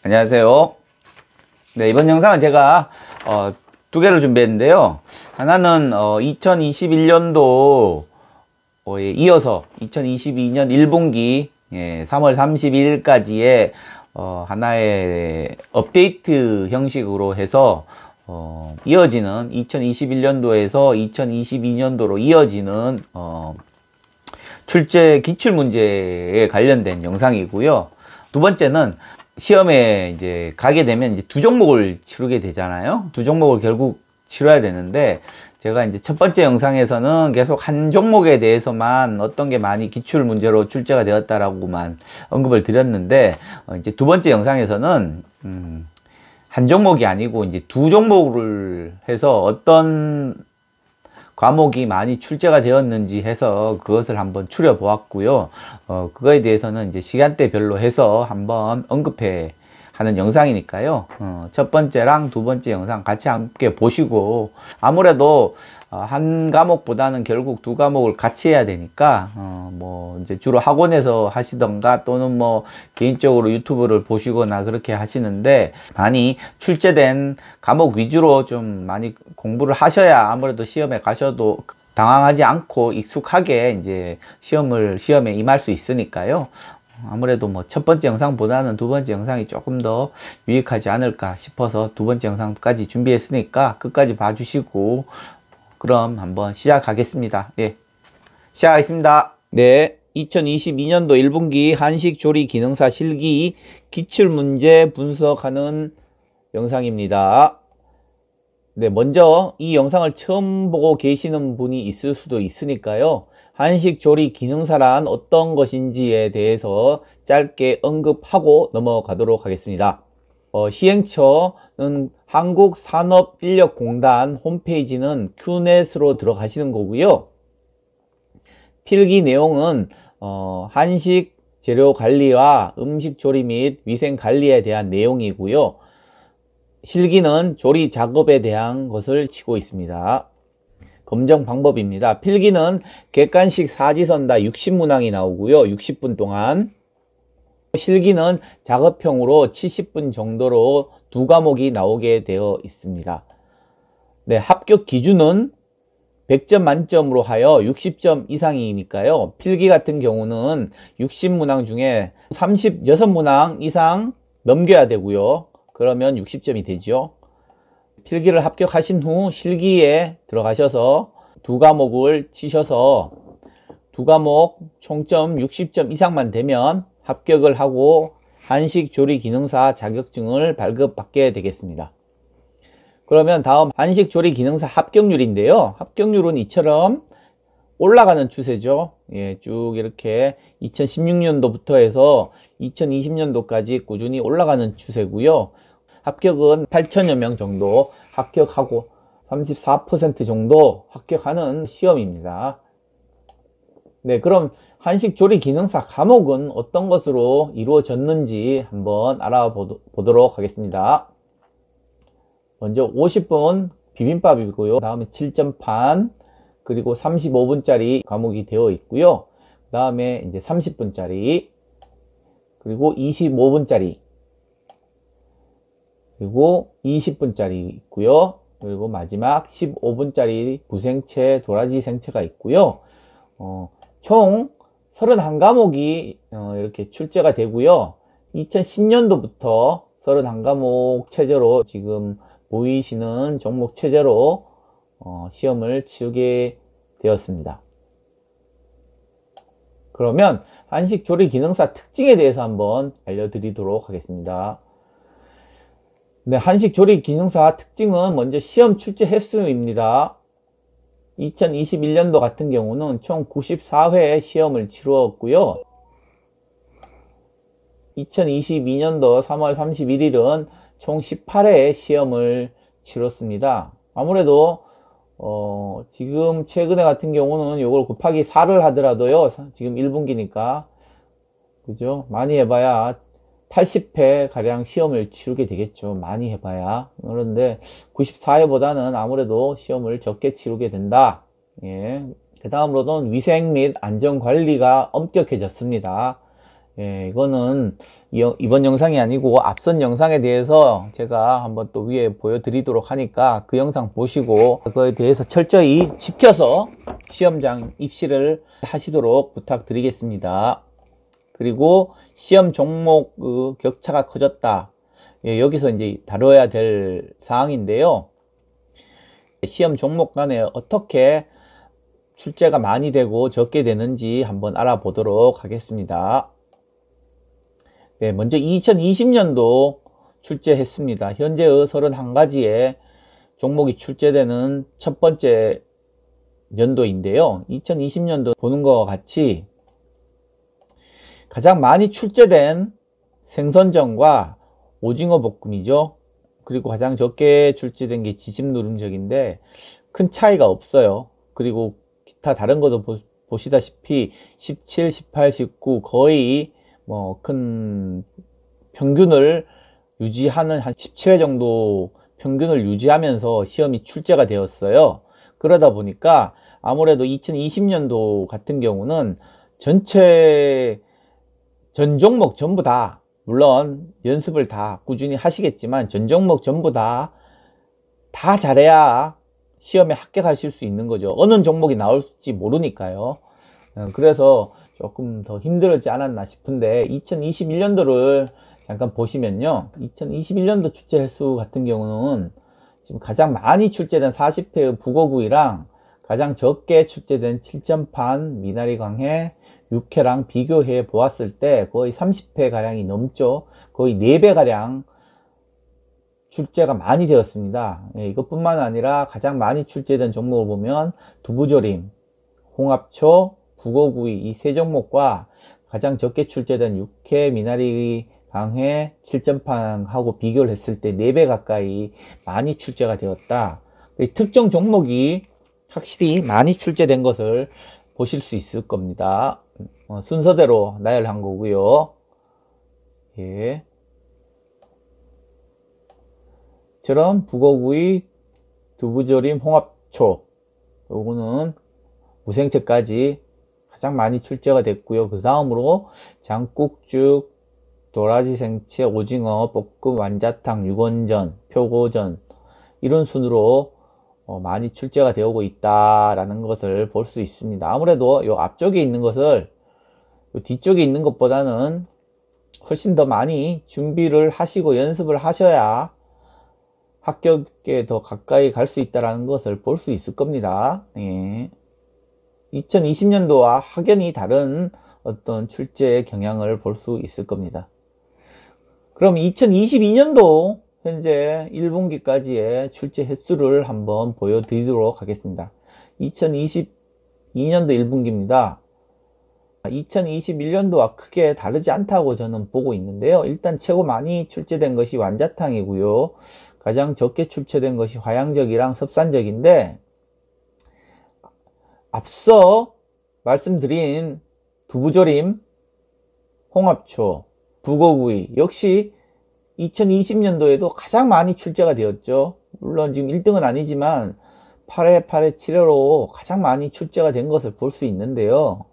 안녕하세요. 네, 이번 영상은 제가 두 개를 준비했는데요. 하나는 2021년도에 이어서 2022년 1분기 3월 31일까지의 하나의 업데이트 형식으로 해서 이어지는 2021년도에서 2022년도로 이어지는 출제 기출문제에 관련된 영상이고요. 두 번째는 시험에 이제 가게 되면 이제 두 종목을 치르게 되잖아요. 두 종목을 결국 치러야 되는데, 제가 이제 첫 번째 영상에서는 계속 한 종목에 대해서만 어떤 게 많이 기출 문제로 출제가 되었다라고만 언급을 드렸는데, 이제 두 번째 영상에서는 한 종목이 아니고 이제 두 종목을 해서 어떤 과목이 많이 출제가 되었는지 해서 그것을 한번 추려 보았고요. 그거에 대해서는 이제 시간대별로 해서 한번 언급해 하는 영상이니까요. 첫 번째랑 두 번째 영상 같이 함께 보시고, 아무래도 한 과목보다는 결국 두 과목을 같이 해야 되니까 뭐 이제 주로 학원에서 하시던가 또는 뭐 개인적으로 유튜브를 보시거나 그렇게 하시는데, 많이 출제된 과목 위주로 좀 많이 공부를 하셔야 아무래도 시험에 가셔도 당황하지 않고 익숙하게 이제 시험에 임할 수 있으니까요. 아무래도 뭐 첫 번째 영상보다는 두 번째 영상이 조금 더 유익하지 않을까 싶어서 두 번째 영상까지 준비했으니까 끝까지 봐주시고, 그럼 한번 시작하겠습니다. 네, 시작하겠습니다. 네, 2022년도 1분기 한식조리기능사 실기 기출문제 분석하는 영상입니다. 네, 먼저 이 영상을 처음 보고 계시는 분이 있을 수도 있으니까요. 한식조리기능사란 어떤 것인지에 대해서 짧게 언급하고 넘어가도록 하겠습니다. 시행처는 한국산업인력공단 홈페이지는 큐넷으로 들어가시는 거고요. 필기 내용은 한식 재료 관리와 음식 조리 및 위생 관리에 대한 내용이고요. 실기는 조리 작업에 대한 것을 치고 있습니다. 검정 방법입니다. 필기는 객관식 사지선다 60문항이 나오고요. 60분 동안. 실기는 작업형으로 70분 정도로 두 과목이 나오게 되어 있습니다. 네, 합격 기준은 100점 만점으로 하여 60점 이상이니까요. 필기 같은 경우는 60문항 중에 36문항 이상 넘겨야 되고요. 그러면 60점이 되죠. 필기를 합격하신 후 실기에 들어가셔서 두 과목을 치셔서 두 과목 총점 60점 이상만 되면 합격을 하고 한식조리기능사 자격증을 발급받게 되겠습니다. 그러면 다음 한식조리기능사 합격률인데요. 합격률은 이처럼 올라가는 추세죠. 예, 쭉 이렇게 2016년도부터 해서 2020년도까지 꾸준히 올라가는 추세고요. 합격은 8천여 명 정도 합격하고 34% 정도 합격하는 시험입니다. 네, 그럼 한식조리기능사 과목은 어떤 것으로 이루어졌는지 한번 알아보도록 하겠습니다. 먼저 50분 비빔밥이고요. 다음에 7점판, 그리고 35분짜리 과목이 되어 있고요. 그 다음에 이제 30분짜리, 그리고 25분짜리, 그리고 20분짜리 있고요. 그리고 마지막 15분짜리 부생채, 도라지 생채가 있고요. 총 31과목이 이렇게 출제가 되고요. 2010년도부터 31과목 체제로 지금 보이시는 종목 체제로 시험을 치르게 되었습니다. 그러면 한식조리기능사 특징에 대해서 한번 알려드리도록 하겠습니다. 네, 한식조리기능사 특징은 먼저 시험 출제 횟수입니다. 2021년도 같은 경우는 총 94회 시험을 치루었고요. 2022년도 3월 31일은 총 18회 시험을 치렀습니다. 아무래도 지금 최근에 같은 경우는 요걸 곱하기 4를 하더라도요, 지금 1분기니까 그죠? 많이 해봐야 80회 가량 시험을 치르게 되겠죠. 많이 해봐야. 그런데 94회보다는 아무래도 시험을 적게 치르게 된다. 예. 그 다음으로는 위생 및 안전관리가 엄격해졌습니다. 예, 이거는 이번 영상이 아니고 앞선 영상에 대해서 제가 한번 또 위에 보여드리도록 하니까 그 영상 보시고 그거에 대해서 철저히 지켜서 시험장 입시를 하시도록 부탁드리겠습니다. 그리고 시험 종목 그 격차가 커졌다. 예, 여기서 이제 다뤄야 될 사항인데요. 시험 종목 간에 어떻게 출제가 많이 되고 적게 되는지 한번 알아보도록 하겠습니다. 네, 먼저 2020년도 출제했습니다. 현재의 31가지의 종목이 출제되는 첫 번째 연도인데요. 2020년도 보는 것과 같이 가장 많이 출제된 생선전과 오징어 볶음이죠. 그리고 가장 적게 출제된 게 지짐누룽적인데 큰 차이가 없어요. 그리고 기타 다른 것도 보시다시피 17, 18, 19 거의 뭐 큰 평균을 유지하는 한 17회 정도 평균을 유지하면서 시험이 출제가 되었어요. 그러다 보니까 아무래도 2020년도 같은 경우는 전체 전 종목 전부 다 물론 연습을 다 꾸준히 하시겠지만 전 종목 전부 다 잘해야 시험에 합격하실 수 있는 거죠. 어느 종목이 나올지 모르니까요. 그래서 조금 더 힘들었지 않았나 싶은데 2021년도를 잠깐 보시면요. 2021년도 출제 횟수 같은 경우는 지금 가장 많이 출제된 40회의 북어구이랑 가장 적게 출제된 7점판 미나리 강해 6회랑 비교해 보았을 때 거의 30회 가량이 넘죠. 거의 4배 가량 출제가 많이 되었습니다. 예, 이것뿐만 아니라 가장 많이 출제된 종목을 보면 두부조림, 홍합초, 북어구이 이 세 종목과 가장 적게 출제된 6회 미나리 강회 7점판하고 비교를 했을 때 4배 가까이 많이 출제가 되었다. 특정 종목이 확실히 많이 출제된 것을 보실 수 있을 겁니다. 순서대로 나열한 거고요. 예. 처럼 북어구이, 두부조림, 홍합초 요거는 무생채까지 가장 많이 출제가 됐고요. 그 다음으로 장국죽, 도라지 생채, 오징어, 볶음, 완자탕, 육원전, 표고전 이런 순으로 많이 출제가 되고 있다라는 것을 볼 수 있습니다. 아무래도 요 앞쪽에 있는 것을 요 뒤쪽에 있는 것보다는 훨씬 더 많이 준비를 하시고 연습을 하셔야 합격에 더 가까이 갈 수 있다는 것을 볼 수 있을 겁니다. 예. 2020년도와 확연히 다른 어떤 출제 경향을 볼 수 있을 겁니다. 그럼 2022년도 현재 1분기까지의 출제 횟수를 한번 보여드리도록 하겠습니다. 2022년도 1분기입니다. 2021년도와 크게 다르지 않다고 저는 보고 있는데요. 일단 최고 많이 출제된 것이 완자탕이고요. 가장 적게 출제된 것이 화양적이랑 섭산적인데 앞서 말씀드린 두부조림, 홍합초, 북어구이 역시 2020년도에도 가장 많이 출제가 되었죠. 물론 지금 1등은 아니지만 8회, 8회, 7회로 가장 많이 출제가 된 것을 볼 수 있는데요.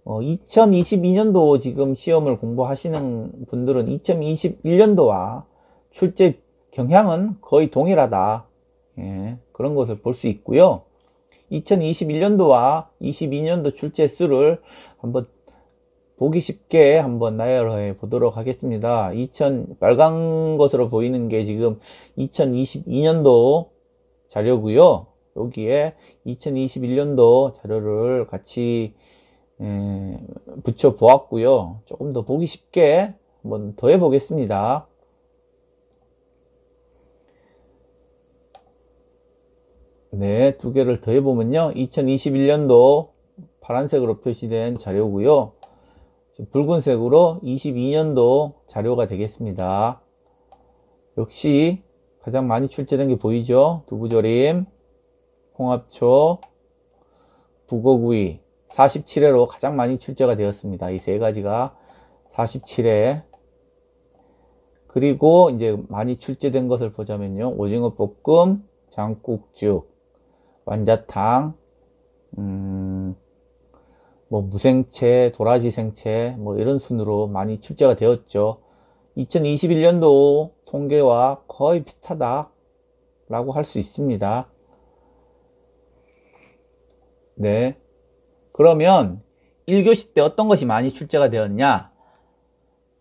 2022년도 지금 시험을 공부하시는 분들은 2021년도와 출제 경향은 거의 동일하다. 예, 그런 것을 볼 수 있고요. 2021년도와 22년도 출제 수를 한번 보기 쉽게 한번 나열해 보도록 하겠습니다. 빨간 것으로 보이는 게 지금 2022년도 자료고요. 여기에 2021년도 자료를 같이 붙여 보았고요. 조금 더 보기 쉽게 한번 더 해보겠습니다. 네, 두 개를 더 해보면요. 2021년도 파란색으로 표시된 자료고요. 지금 붉은색으로 22년도 자료가 되겠습니다. 역시 가장 많이 출제된 게 보이죠? 두부조림, 홍합초, 북어구이 47회로 가장 많이 출제가 되었습니다. 이 세 가지가 47회. 그리고 이제 많이 출제된 것을 보자면요. 오징어 볶음, 장국죽, 완자탕, 뭐 무생채, 도라지 생채 뭐 이런 순으로 많이 출제가 되었죠. 2021년도 통계와 거의 비슷하다 라고 할 수 있습니다. 네. 그러면 1교시 때 어떤 것이 많이 출제가 되었냐?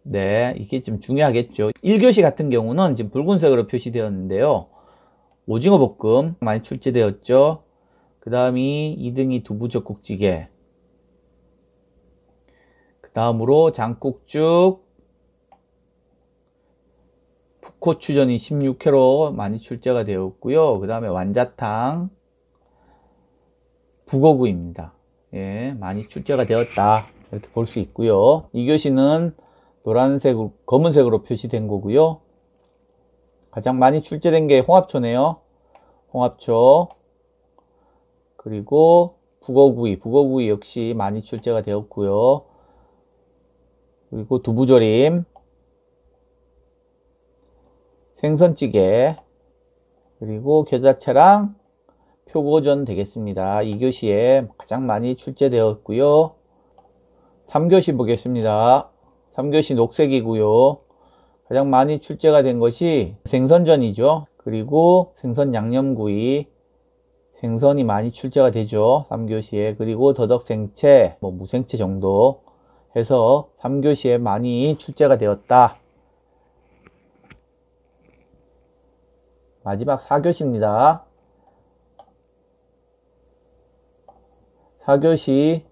네, 이게 좀 중요하겠죠. 1교시 같은 경우는 지금 붉은색으로 표시되었는데요. 오징어 볶음 많이 출제되었죠. 그 다음이 2등이 두부젓국찌개, 그 다음으로 장국죽, 풋고추전이 16회로 많이 출제가 되었고요. 그 다음에 완자탕, 북어구이입니다. 예, 많이 출제가 되었다 이렇게 볼 수 있고요. 2교시는 노란색, 검은색으로 표시된 거고요. 가장 많이 출제된 게 홍합초네요. 홍합초, 그리고 북어구이 역시 많이 출제가 되었고요. 그리고 두부조림, 생선찌개, 그리고 겨자채랑 표고전 되겠습니다. 2교시에 가장 많이 출제되었고요. 3교시 보겠습니다. 3교시 녹색이고요. 가장 많이 출제가 된 것이 생선전이죠. 그리고 생선 양념구이, 생선이 많이 출제가 되죠. 3교시에. 그리고 더덕생채, 뭐 무생채 정도 해서 3교시에 많이 출제가 되었다. 마지막 4교시입니다. 4교시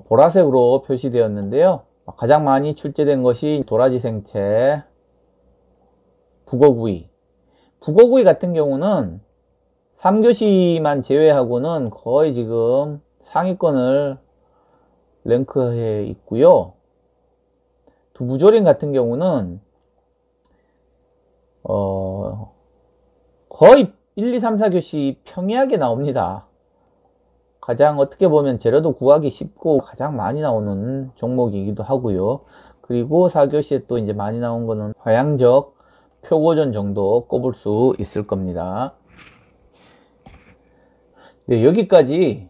보라색으로 표시되었는데요. 가장 많이 출제된 것이 도라지 생채, 북어구이. 북어구이 같은 경우는 3교시만 제외하고는 거의 지금 상위권을 랭크해 있고요. 두부조림 같은 경우는 거의 1, 2, 3, 4교시 평이하게 나옵니다. 가장 어떻게 보면 재료도 구하기 쉽고 가장 많이 나오는 종목이기도 하고요. 그리고 4교시에 또 이제 많이 나온 거는 화양적, 표고전 정도 꼽을 수 있을 겁니다. 네, 여기까지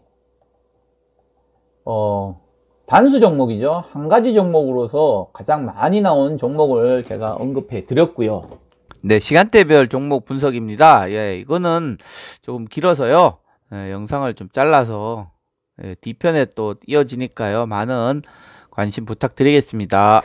단수 종목이죠. 한 가지 종목으로서 가장 많이 나온 종목을 제가 언급해 드렸고요. 네, 시간대별 종목 분석입니다. 예, 이거는 조금 길어서요. 예, 영상을 좀 잘라서 뒤편에 또 이어지니까요. 많은 관심 부탁드리겠습니다.